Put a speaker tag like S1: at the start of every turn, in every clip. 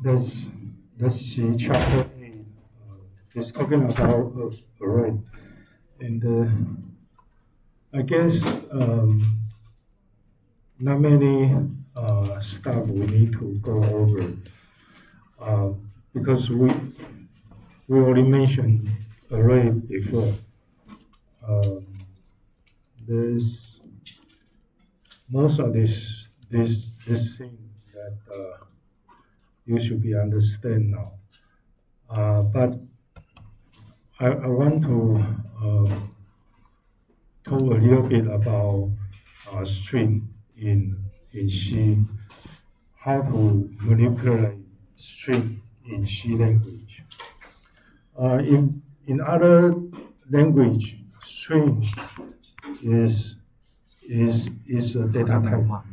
S1: let's see chapter 8. It's talking about array, and I guess not many stuff we need to go over uh, because we already mentioned array before. Um, there's most of this thing that you should be understand now. But I want to talk a little bit about string in C, how to manipulate string in C language. In other language, string is a data type.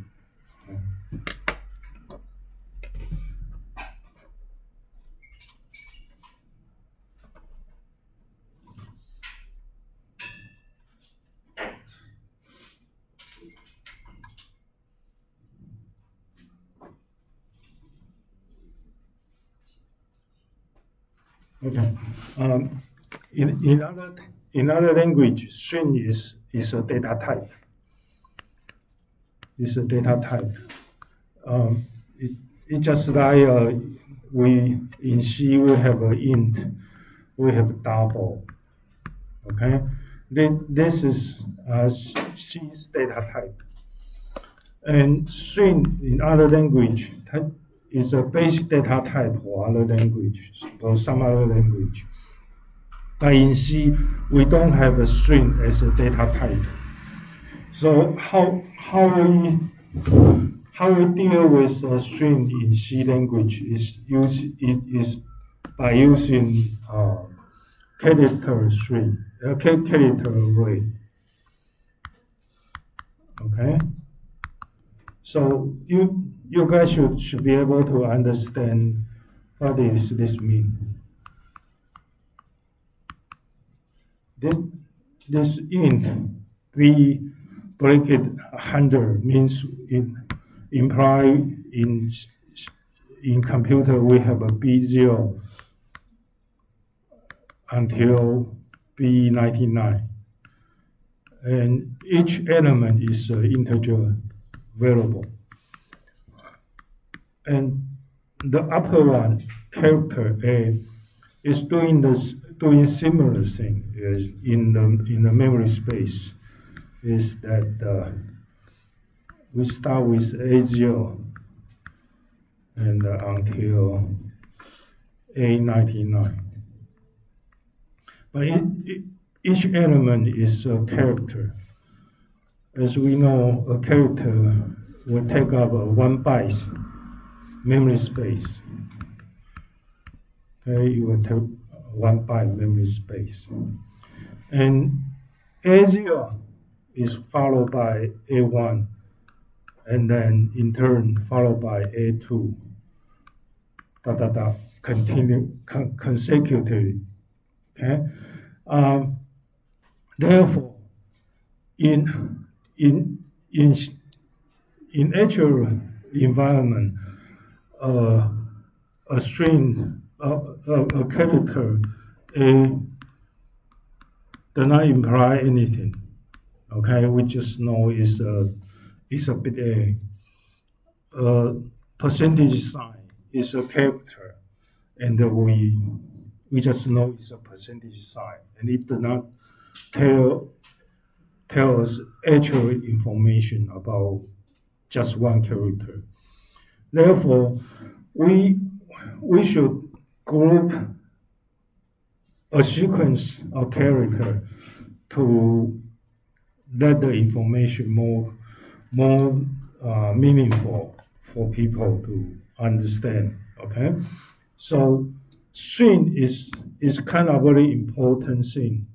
S1: Okay. In other language, string is a data type. It's a data type. It, it's just like we in C we have a int, we have double. Okay, this is C's data type, and string in other language is a base data type for other language, for some other language. But in C, we don't have a string as a data type. So how we deal with a string in C language is by using character string, character array. Okay, so you guys should be able to understand what does this mean. This int v bracket 100 means it imply in computer we have a b0 until b99, and each element is an integer variable, and the upper one, character A, is doing similar thing as in the memory space. Is that we start with A0 and until A99. But each element is a character. As we know, a character will take up a 1 byte memory space. Okay, it will take 1 byte memory space. And A0 is followed by A1, and then in turn followed by A2, continue consecutively. Okay, therefore, in actual environment, a string, a character A does not imply anything. Okay, we just know it's a bit A. Percentage sign is a character, and we just know it's a percentage sign, and it does not tell us actual information about just one character. Therefore, we should group a sequence of character to let the information more meaningful for people to understand. Okay, so string is kind of very important thing,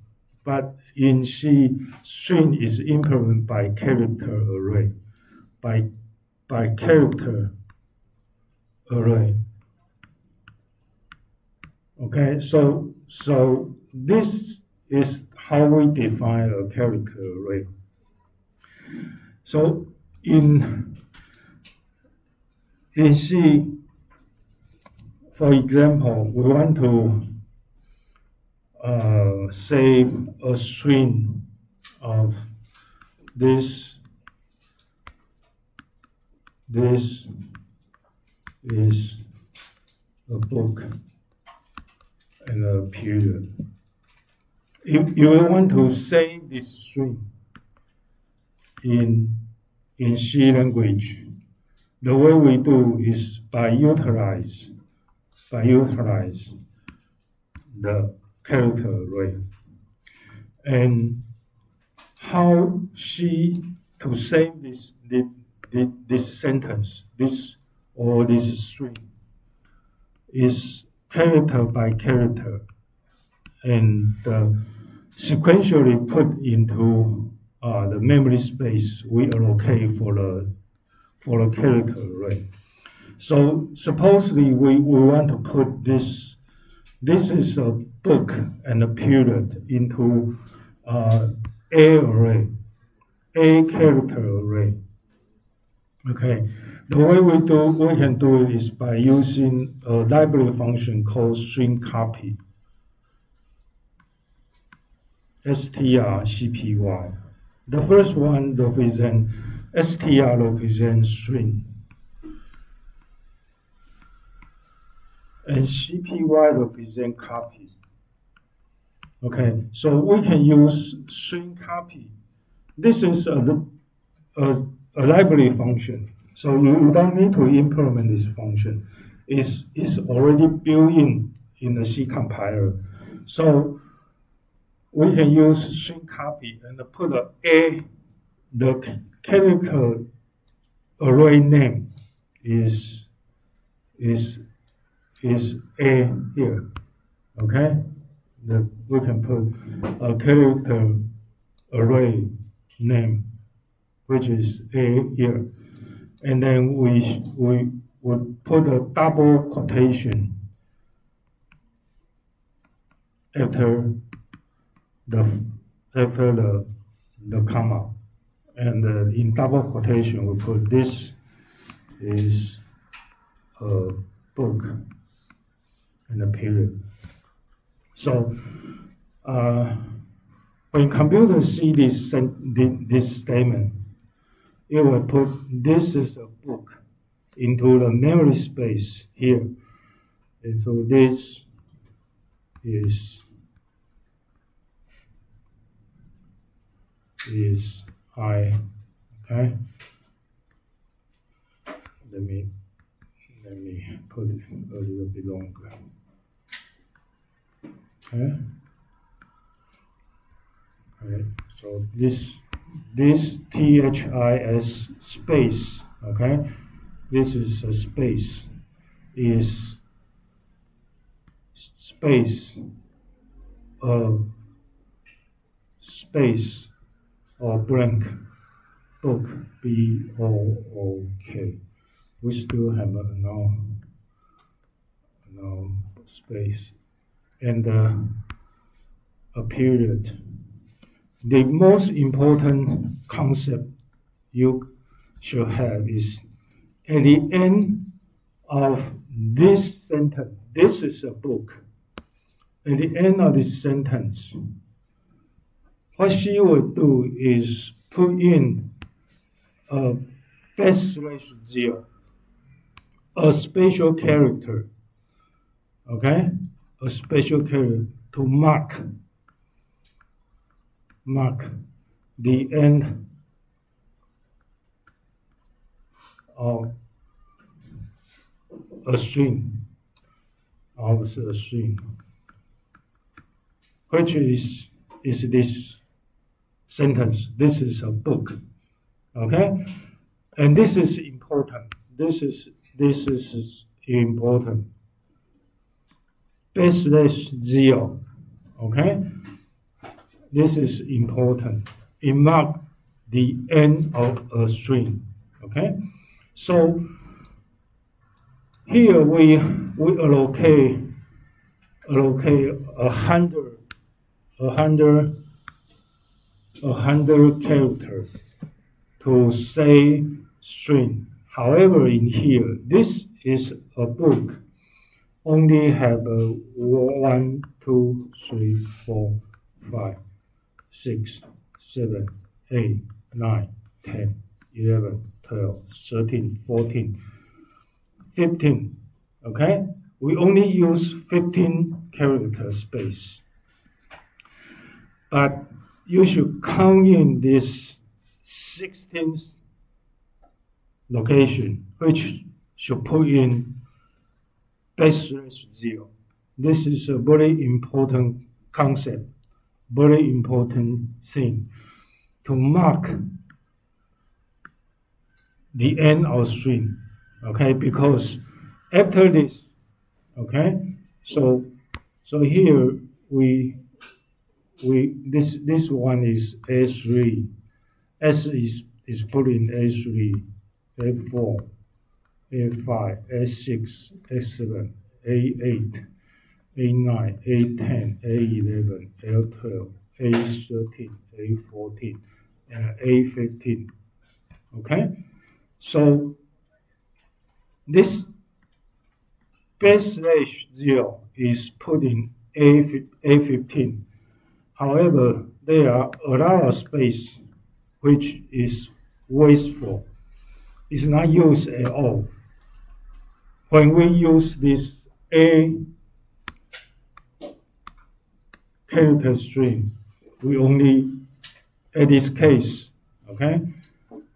S1: but in C, string is implemented by character array, by character array. Okay, so this is how we define a character array. So in C, for example, we want to save a string of this is a book and a period. If you want to save this string in C language, the way we do is by utilize the character array. And how to save this sentence, this string, is character by character, and sequentially put into the memory space we allocate for the character array. So supposedly we want to put this is a book and a period into A array, A character array. Okay, the way we can do it is by using a library function called string copy, strcpy. The first one represents str represents string, and cpy represents copy. Okay, so we can use string copy. This is a library function, so you don't need to implement this function. It's already built in the C compiler. So we can use string copy and put the character array name is A here. Okay, we can put a character array name, which is A here, and then we would put a double quotation after the comma, and in double quotation we put this is a book and a period. So when computers see this statement, it will put this is a book into the memory space here, and so this is I. Okay, let me put it a little bit longer. Okay. Okay. So this THIS space. Okay. This is a space. Is space space or blank book BOOK. We still have a no space and a period. The most important concept you should have is at the end of this sentence, this is a book. At the end of this sentence, what she will do is put in a \0, a special character, okay? A special character to mark the end of a string, which is this sentence. This is a book, okay? And this is important. This is important. \0, okay? This is important. It marks the end of a string, okay? So here we allocate 100 characters to say string. However, in here, this is a book, only have 1, 2, 3, 4, 5, 6, 7, 8, 9, 10, 11, 12, 13, 14, 15. Okay? We only use 15 character space. But you should count in this 16th location, which should put in \0. This is a very important concept, very important thing to mark the end of string. Okay, because after this, okay, so here this one is A3. S is put in A3, A4, A5, A6, A7, A8, A9, A10, A11, A12, A13, A14, and A15. Okay? So this \0 is put in A15. However, there are a lot of space which is wasteful. It's not used at all. When we use this A character string, we only, in this case, okay,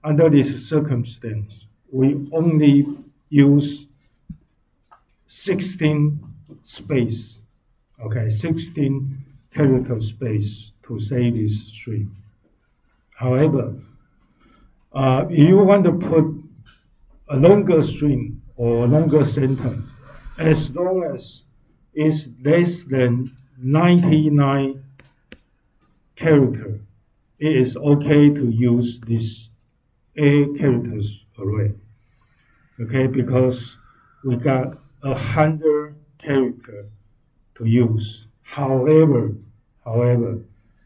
S1: under this circumstance, we only use 16 space, okay, 16 character space to say this string. However, if you want to put a longer string or a longer sentence, as long as it's less than 99 character, it is okay to use this A characters array. Okay, because we got 100 character to use. However,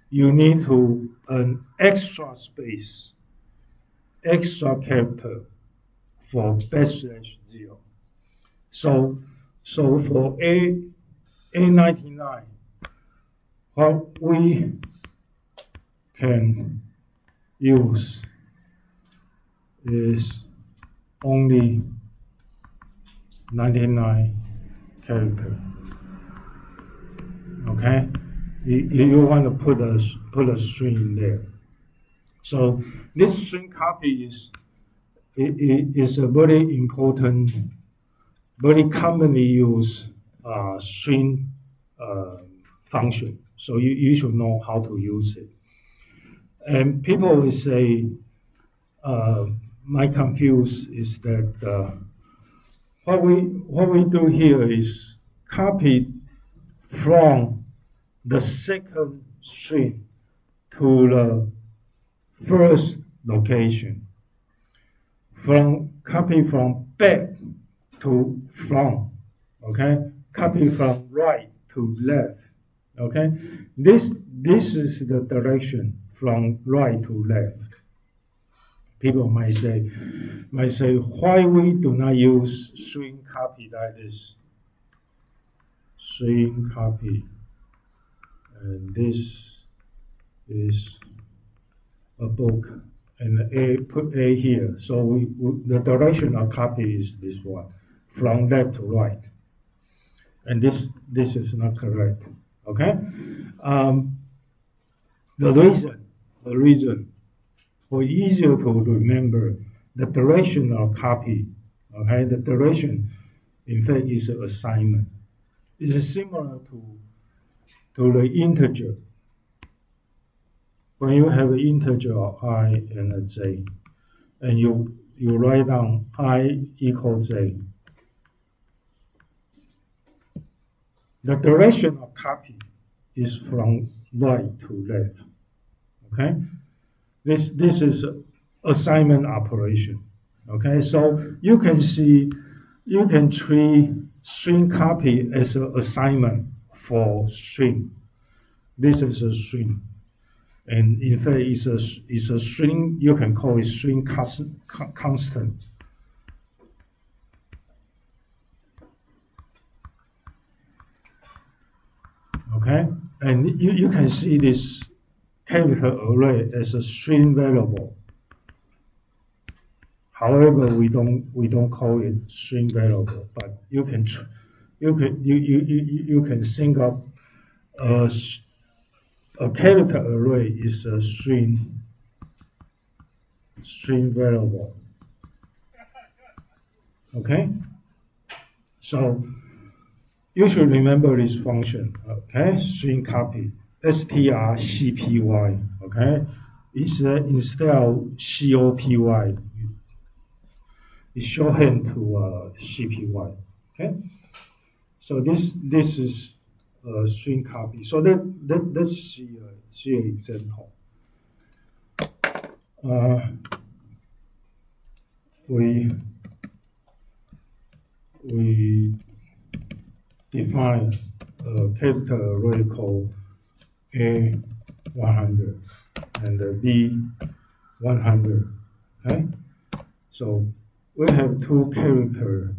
S1: you need to an extra space, extra character for \0. So for A99, what we can use is only 99 character. Okay, you want to put a string in there. So this string copy is a very important, very commonly used string function. So you should know how to use it. And people will say, my confuse is that what we do here is copy from the second string to the first location. Copy from back to front. Okay, copy from right to left. Okay, this is the direction from right to left. People might say, why we do not use string copy like this? String copy, and this is a book, and put A here. So the direction of copy is this one, from left to right, and this is not correct. Okay, the reason for easier to remember the direction of copy. Okay, the direction, in fact, is an assignment. It's similar to the integer. When you have an integer of I and a j, and you write down I equals j, the direction of copy is from right to left. Okay, this is assignment operation. Okay, so you can treat string copy as an assignment for string. This is a string, and in fact, it's a string. You can call it string constant. Okay, and you can see this character array as a string variable. However, we don't call it string variable, but you can think of a, a character array is a string variable. Okay, so you should remember this function. Okay, string copy strcpy. Okay, instead of copy, it's shorthand to cpy. Okay, so this is a string copy. So let's see an example. We define a character array called A100 and B100. Okay, so we have two character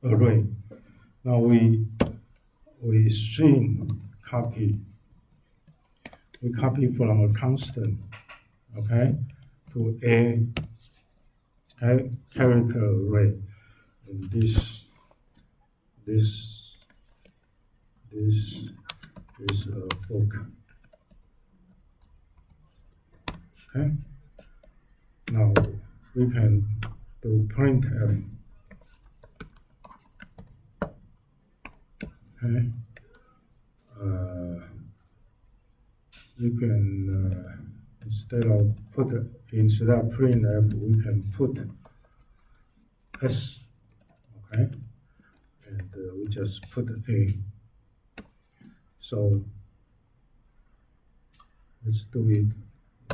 S1: array. Now we string copy. We copy from a constant, okay, to a character array. And this is a book. Okay. Now we can do printf. Okay. You can instead of printf, we can put s. Okay, and we just put a. So let's do it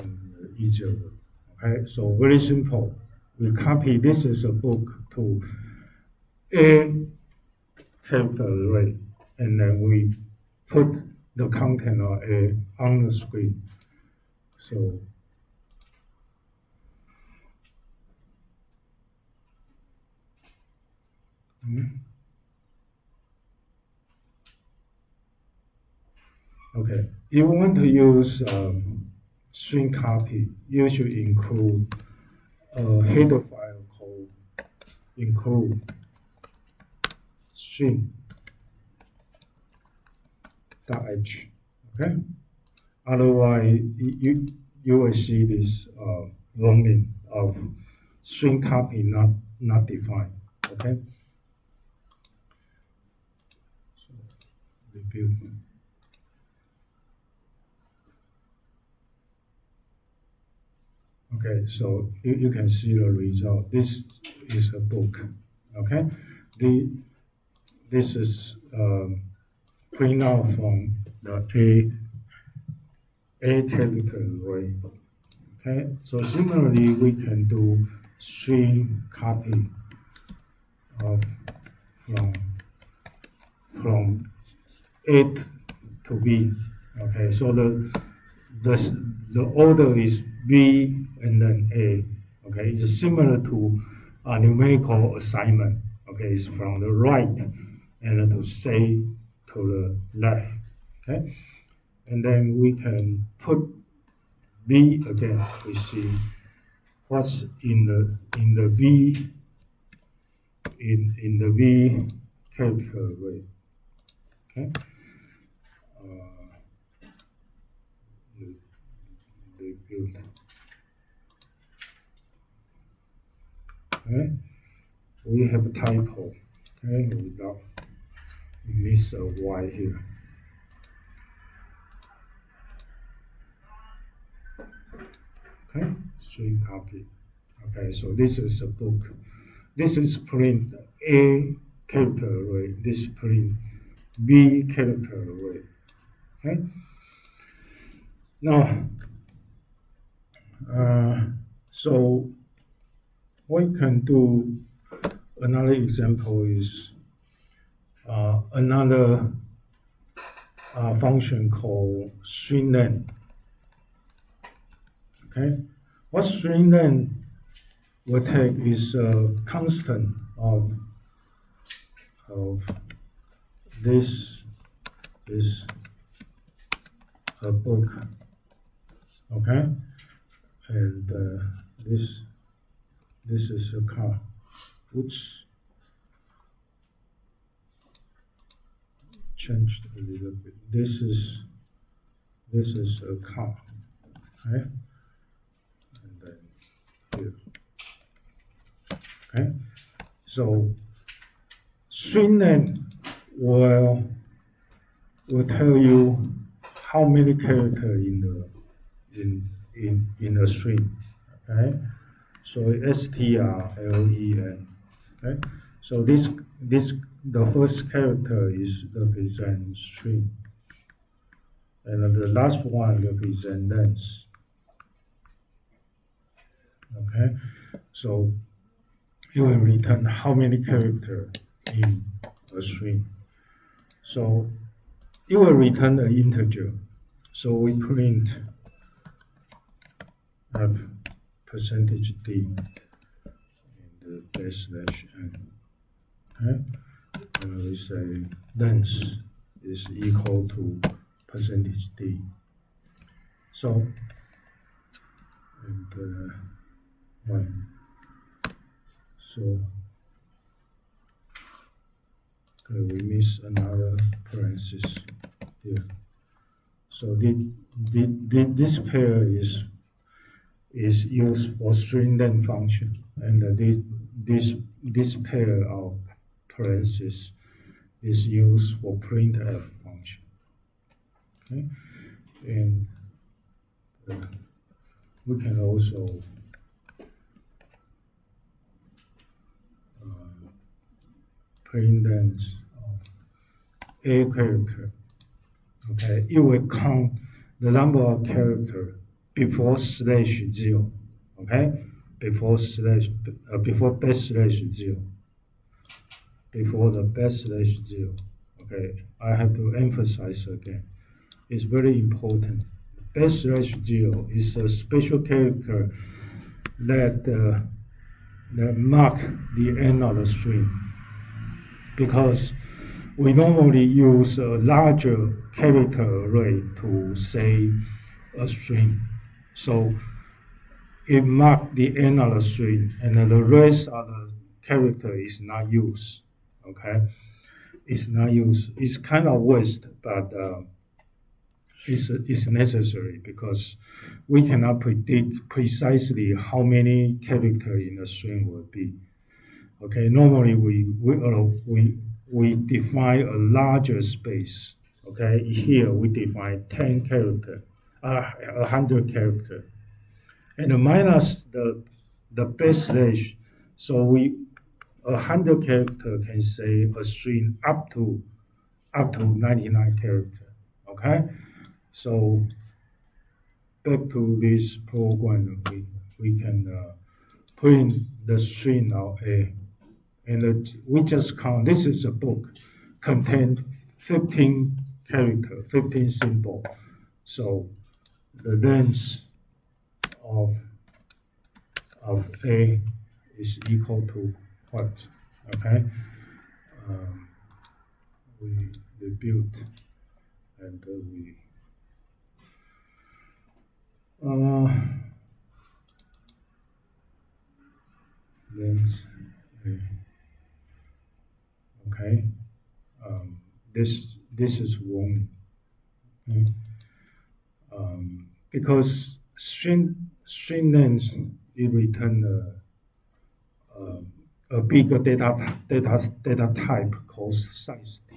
S1: in easier way. Okay, so very simple. We copy this is a book to a character array, and then we put the content of A on the screen. So okay, if you want to use string copy, you should include a header file called include string.h. Okay, otherwise you will see this warning of string copy not defined. Okay, so rebuild. Okay, so you can see the result. This is a book. Okay, this is print out from the A character array. Okay, so similarly we can do string copy of from A to B. Okay, so the order is B and then A. Okay, it's similar to a numerical assignment. Okay, it's from the right and to say to the left. Okay, and then we can put B again. We see what's in the B in the B character array. Okay. Okay, we have a typo. Okay, we miss a Y here. Okay, string copy. Okay, so this is a book. This is print A character array. This print B character array. Okay. Now, so we can do another example is another function called string_len. Okay, what string_len we take is a constant of this is a book, okay, and this is a car. Which changed a little bit. This is a car, right? And then here, okay. So string name will tell you how many characters in the string, okay. So strlen, okay. So this the first character is represent string, and the last one represent length. Okay, so it will return how many characters in a string. So it will return an integer. So we print percentage %d and the backslash n. Okay, and we say length is equal to percentage %d. So and right. So okay, we miss another parenthesis here. So this pair is used for string length function, and this pair of parentheses is used for printf function. Okay, and we can also print length of a character. Okay, it will count the number of characters before /0. Okay, before backslash 0. Before the backslash 0. Okay, I have to emphasize again. It's very important. Backslash 0 is a special character that mark the end of the string, because we normally use a larger character array to say a string. So it marks the end of the string, and the rest of the character is not used. Okay, it's not used. It's kind of waste, but it's necessary because we cannot predict precisely how many characters in the string will be. Okay, normally we define a larger space. Okay, here we define 10 characters, 100 characters, and minus the backslash. So 100 characters can say a string up to 99 characters. Okay, so back to this program, we can print the string of A. And we just count, this is a book, contains 15 characters, 15 symbols. So the length of A is equal to what? Okay, we built and we length A. Okay, this is warning. Okay? Because string length it return a bigger data type called size t.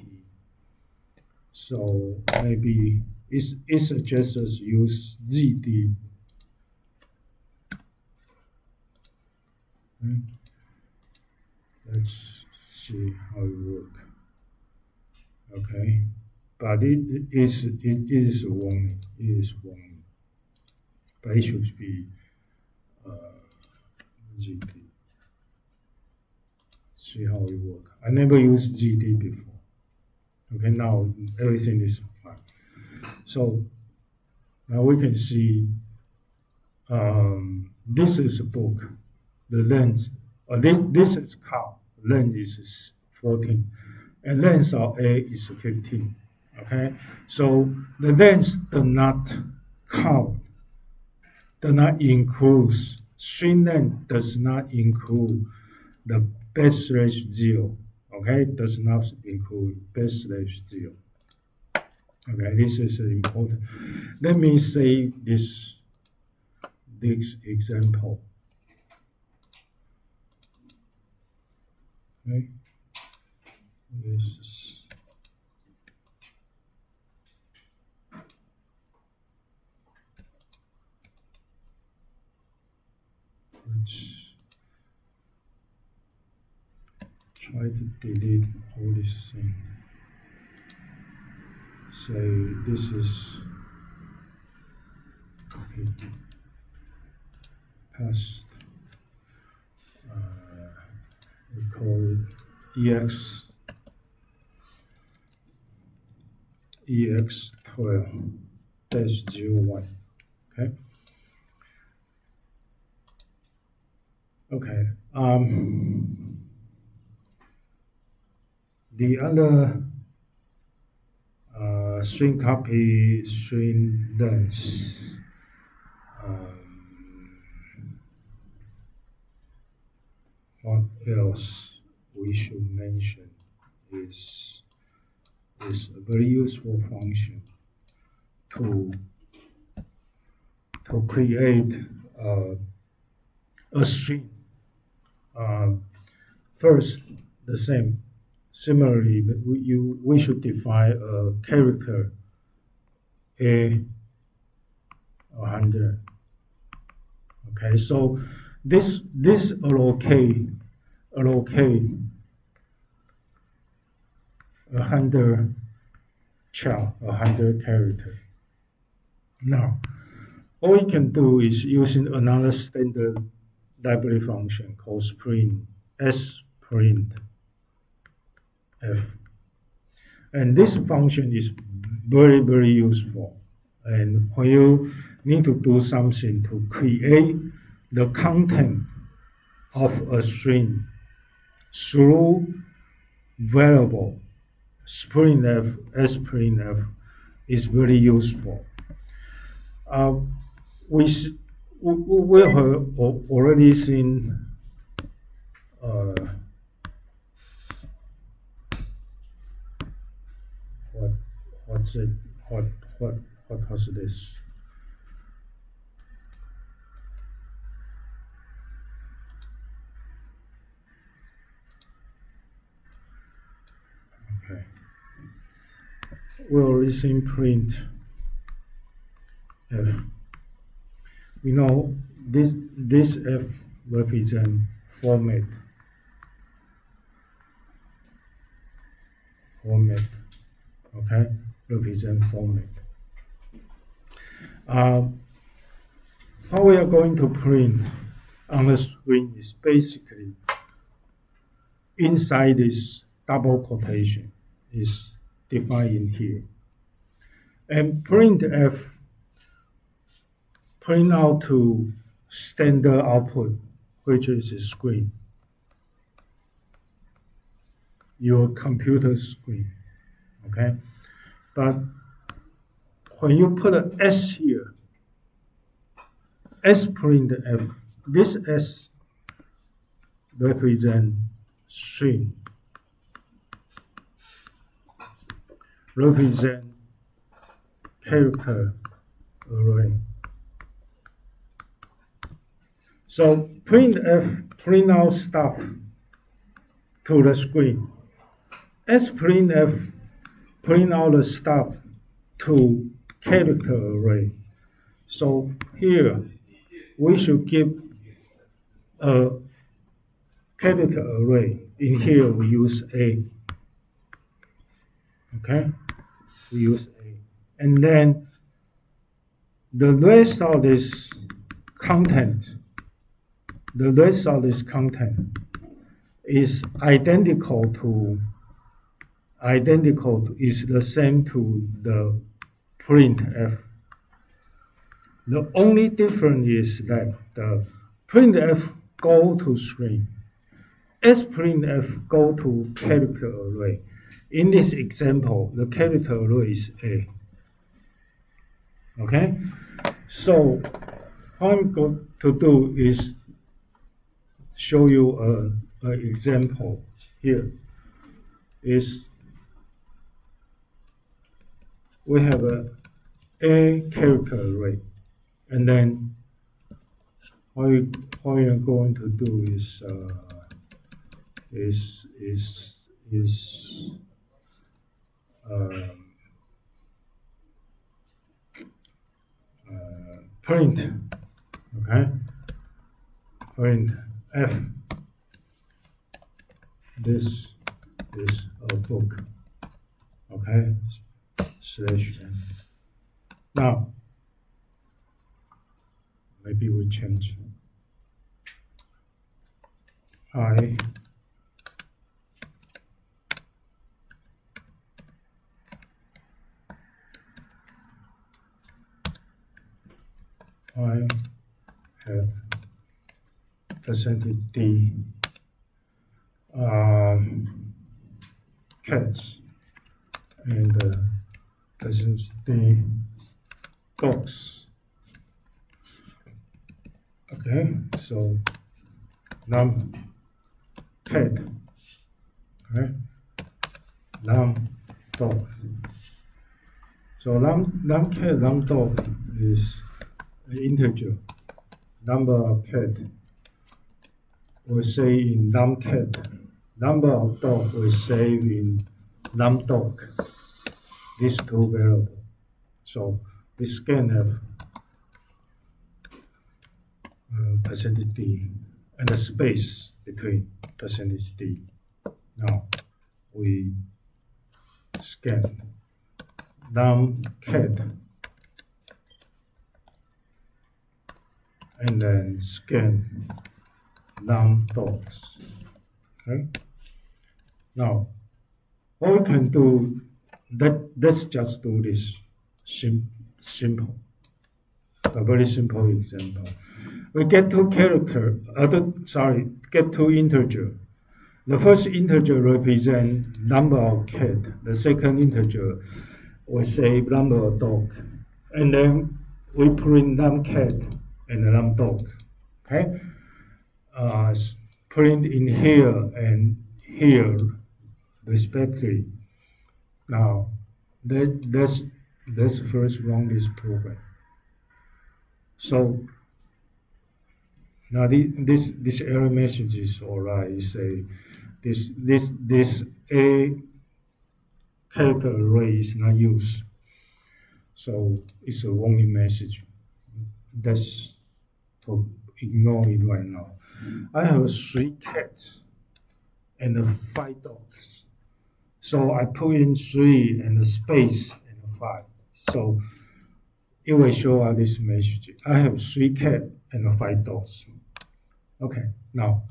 S1: So maybe it suggests us use ZD. Okay. Let's see how it works. Okay, but it is a warning. It is warning, but it should be GD. See how it works. I never used GD before. Okay, now everything is fine. So now we can see this is a book. the length, this is count, length is 14, and length of A is 15. Okay, so the length does not count, does not include, string length does not include the backslash 0. Okay, does not include backslash 0. Okay, this is important. Let me say this example. Okay, this is let's try to delete all this thing. Say this is copy, paste. We call it ex12-01. Okay. Okay. The other string copy, string length. What else we should mention is a very useful function to create a string. First, the same. Similarly, we should define a character A100. Okay, so this allocate 100 child, 100 character. Now, all we can do is using another standard library function called sprint sprintf. And this function is very, very useful. And when you need to do something to create the content of a string through variable, sprintf is very useful. We have already seen what was this? Okay, we already seen print f. We know this f represent format. Okay, represent format. What we are going to print on the screen is basically inside this double quotation is defined in here. And printf print out to standard output, which is a screen, your computer screen. Okay, but when you put an S here, sprintf, this S represent string, represent character array. So printf print out stuff to the screen. sprintf print out the stuff to character array. So here we should give a character array. In here we use A. Okay, we use A, and then the rest of this content is identical to is the same to the printf. The only difference is that the printf go to string. Sprintf go to character array. In this example, the character array is A. Okay? So what I'm going to do is show you an example here. Is we have a character array, and then what we are going to do is print, okay, print f. This is a book, okay, /n. Now maybe we change I have %d cats and %d dogs. Okay, so num cat, okay, num dog. So num cat, num dog is an integer. Number of cat we say in num cat. Number of dog we say in num dog. These two variables. So we scanf %d and the space between %d. Now we scan num cat and then scan num dogs. Okay. Now what we can do, let's just do this simple, a very simple example. We get two character, get two integer. The first integer represents number of cat. The second integer we say number of dog, and then we print num cat and num dog. Okay, print in here and here respectively. Now let's first run this program. So now this error message is alright. It say this a character array is not used. So it's a warning message. Let's ignore it right now. I have 3 cats and 5 dogs. So I put in 3 and a space and 5. So it will show us this message. I have 3 cats and 5 dogs. Okay, now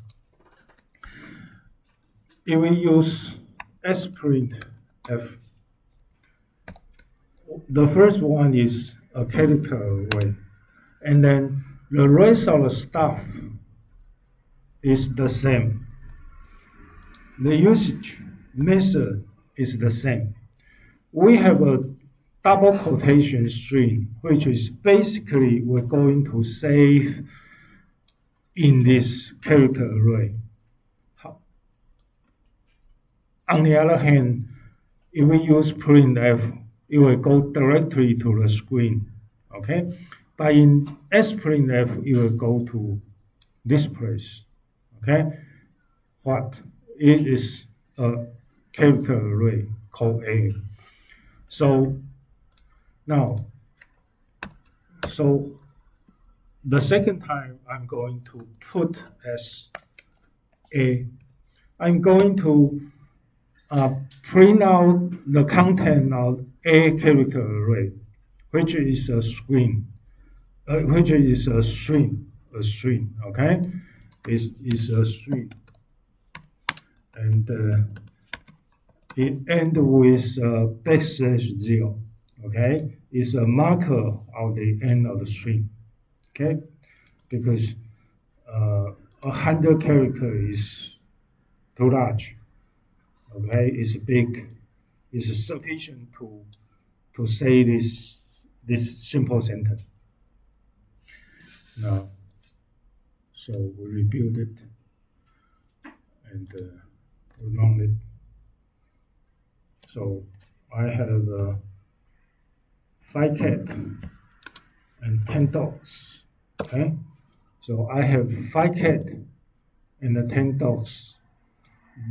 S1: if we use sprintf, the first one is a character array, and then the rest of the stuff is the same. The usage method is the same. We have a double quotation string, which is basically we're going to save in this character array. On the other hand, if we use printf, it will go directly to the screen. Okay, but in sprintf, it will go to this place. Okay, what? It is a character array called A. So now, the second time I'm going to put as A, I'm going to print out the content of A character array, which is a string, okay? Is a string. And it ends with \0, okay? It's a marker of the end of the string, okay? Because 100 character is too large. Okay, it's big. It's sufficient to say this simple sentence. Now, so we rebuild it and run it. So I have 5 cats and 10 dogs. Okay, so I have 5 cats and 10 dogs.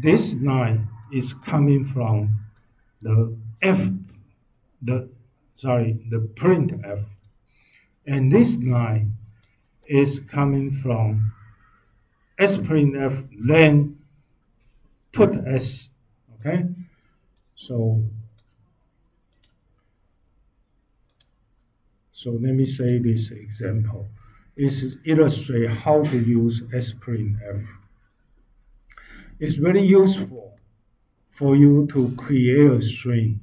S1: This line is coming from the the printf, and this line is coming from sprintf, then put s. Okay, so let me say this example. It illustrates how to use sprintf. It's very useful for you to create a string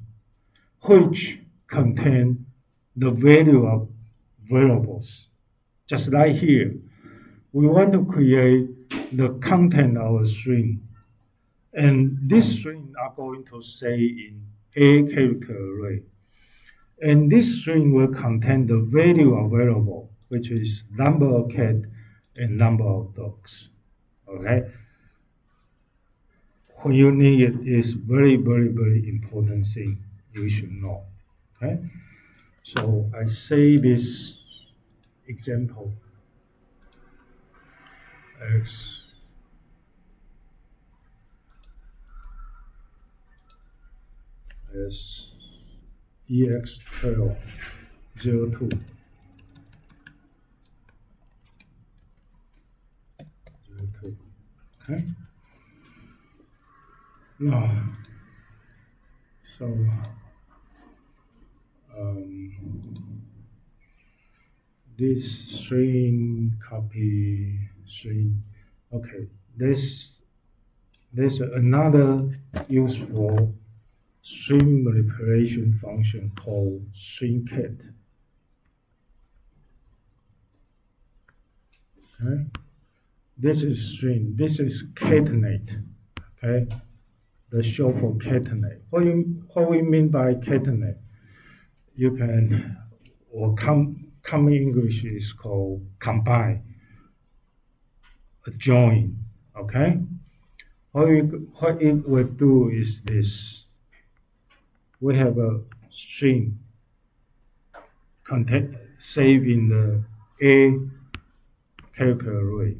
S1: which contain the value of variables. Just like here, we want to create the content of a string, and this string are going to say in a character array, and this string will contain the value of variable, which is number of cat and number of dogs. Okay, when you need it is very, very, very important thing you should know. Okay, so I say this example as ex12 02 02. Okay, now so this string copy string. Okay, there's another useful string manipulation function called stringcat. Okay, this is string. This is catenate. Okay, the short for catenate. What we mean by catenate? You can, or common English is called combine, a join. Okay, what it will do is this. We have a string saved in the A character array,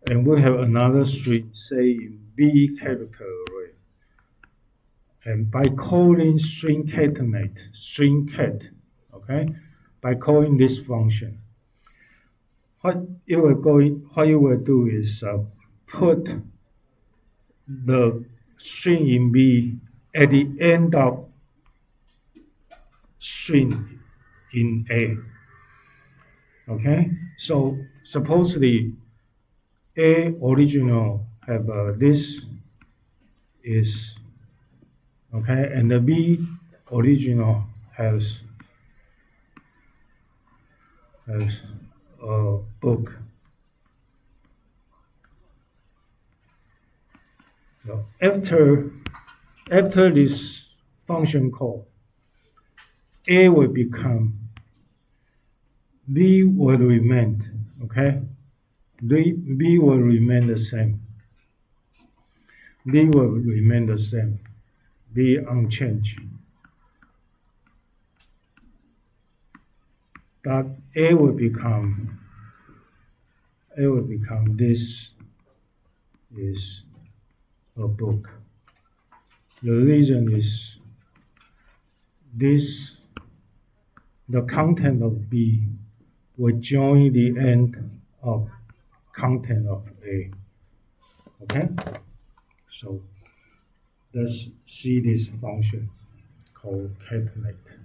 S1: and we have another string saved in B character array. And by calling string cat, okay, by calling this function, what you will do is put the string in B at the end of string in A. Okay, so supposedly A original have this is okay, and the B original has a book. So after this function call, A will become, B will remain, okay? B will remain the same. B will remain the same. B unchanged. But A will become this is a book. The reason is this, the content of B will join the end of content of A. Okay? So let's see this function called catenate.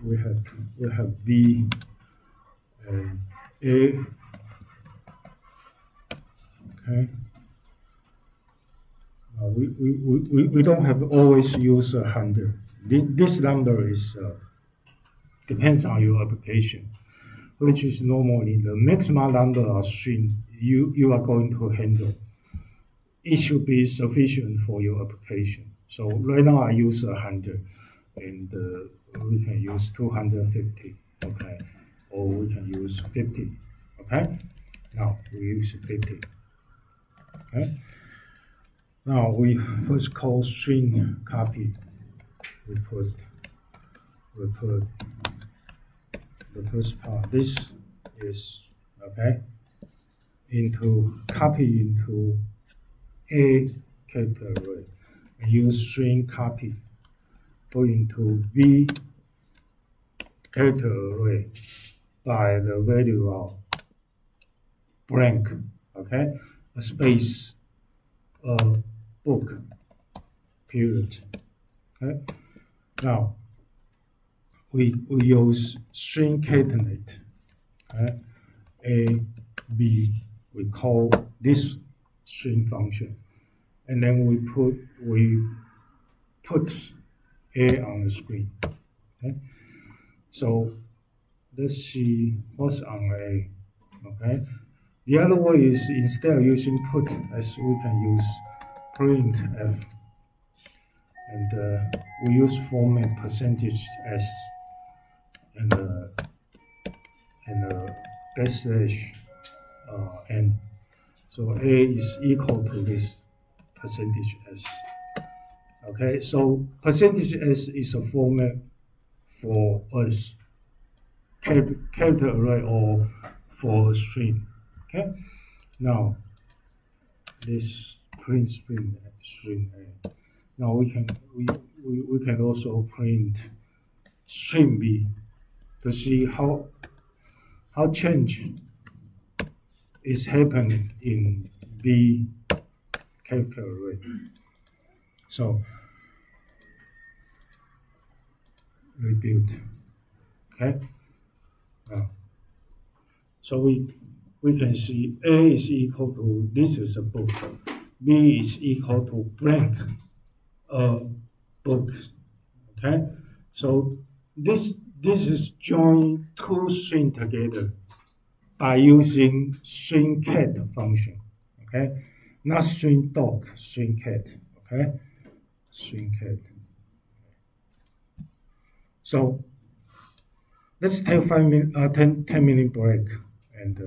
S1: We have B and A. Okay. We don't have always use 100. This number is depends on your application. which is normally the maximum number of string you are going to handle. It should be sufficient for your application. So right now I use 100, and we can use 250, okay, or we can use 50, okay. Now we use 50, okay. Now we first call string copy. We put the first part. This is okay into copy into A character array, and use string copy go into B character array by the value of blank, okay, a space, a book, period, okay. Now we use string concatenate, okay? A, B, we call this string function, and then we put A on the screen, okay? So let's see what's on A, okay? The other way is instead of using put, as we can use printf, and we use format percentage s and backslash n. So A is equal to this percentage s. Okay, so percentage s is a format for a character array or for a string. Okay, now this print string A. Now we can also print string B to see how change is happening in B character array. So rebuild. Okay. So we can see A is equal to, this is a book, B is equal to blank, book. Okay. So this is join two string together by using string cat function. Okay. Not string dog, string cat. Okay. String cat. So let's take 10-minute break, and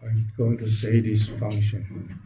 S1: I'm going to say this function.